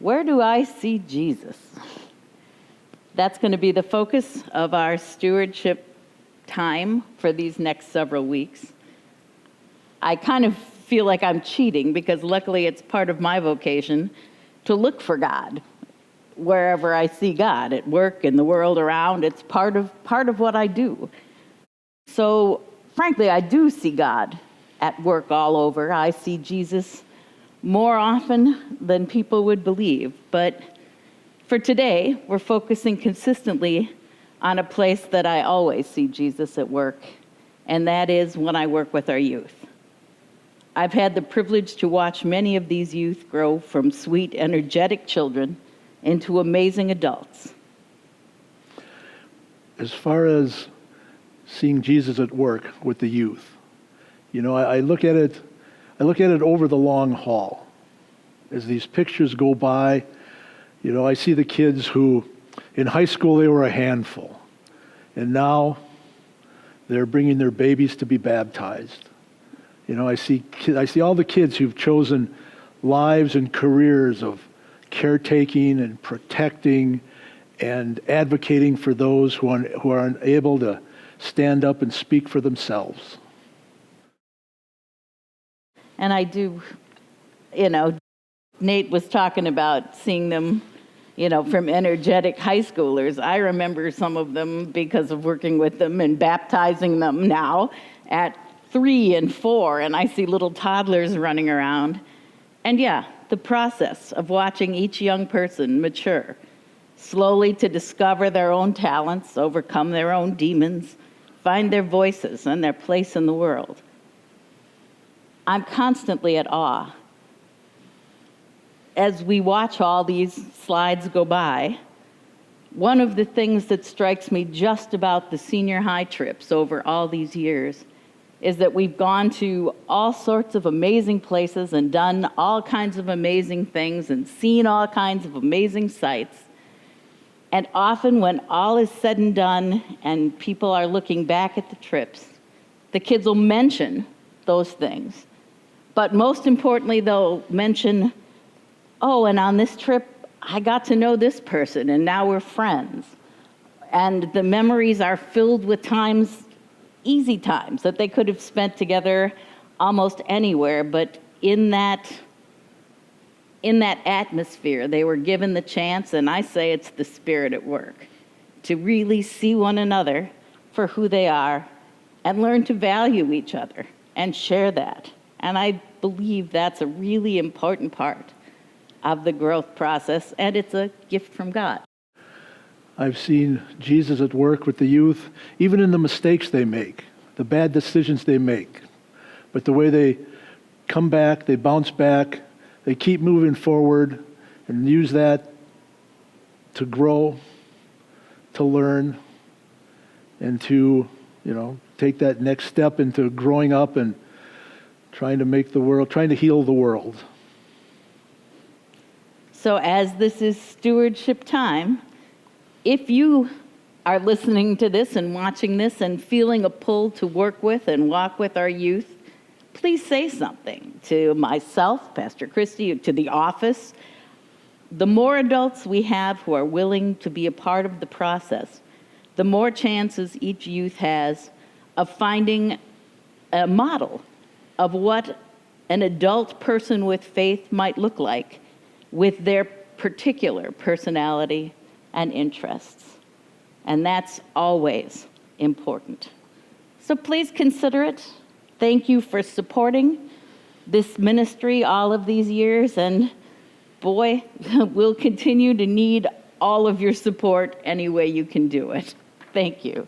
Where do I see Jesus? That's going to be the focus of our stewardship time for these next several weeks. I kind of feel like I'm cheating because luckily it's part of my vocation to look for God wherever I see God, at work, in the world around. It's part of what I do. So frankly, I do see God at work all over. I see Jesus more often than people would believe. But for today, we're focusing consistently on a place that I always see Jesus at work, and that is when I work with our youth. I've had the privilege to watch many of these youth grow from sweet, energetic children into amazing adults. As far as seeing Jesus at work with the youth, I look at it over the long haul. As these pictures go by, I see the kids who, in high school, they were a handful. And now they're bringing their babies to be baptized. I see all the kids who've chosen lives and careers of caretaking and protecting and advocating for those who are unable to stand up and speak for themselves. And I do, Nate was talking about seeing them, from energetic high schoolers. I remember some of them because of working with them and baptizing them now at 3 and 4, and I see little toddlers running around. And yeah, the process of watching each young person mature, slowly to discover their own talents, overcome their own demons, find their voices and their place in the world. I'm constantly at awe. As we watch all these slides go by, one of the things that strikes me just about the senior high trips over all these years is that we've gone to all sorts of amazing places and done all kinds of amazing things and seen all kinds of amazing sights. And often when all is said and done and people are looking back at the trips, the kids will mention those things. But most importantly, they'll mention, oh, and on this trip, I got to know this person, and now we're friends. And the memories are filled with times, easy times, that they could have spent together almost anywhere, but in that atmosphere, they were given the chance, and I say it's the Spirit at work, to really see one another for who they are and learn to value each other and share that. And I believe that's a really important part of the growth process, and it's a gift from God. I've seen Jesus at work with the youth, even in the mistakes they make, the bad decisions they make. But the way they come back, they bounce back, they keep moving forward and use that to grow, to learn, and to, take that next step into growing up and trying to heal the world. So as this is stewardship time, if you are listening to this and watching this and feeling a pull to work with and walk with our youth, please say something to myself, Pastor Christy, to the office. The more adults we have who are willing to be a part of the process, the more chances each youth has of finding a model of what an adult person with faith might look like with their particular personality and interests. And that's always important. So please consider it. Thank you for supporting this ministry all of these years, and boy, we'll continue to need all of your support any way you can do it. Thank you.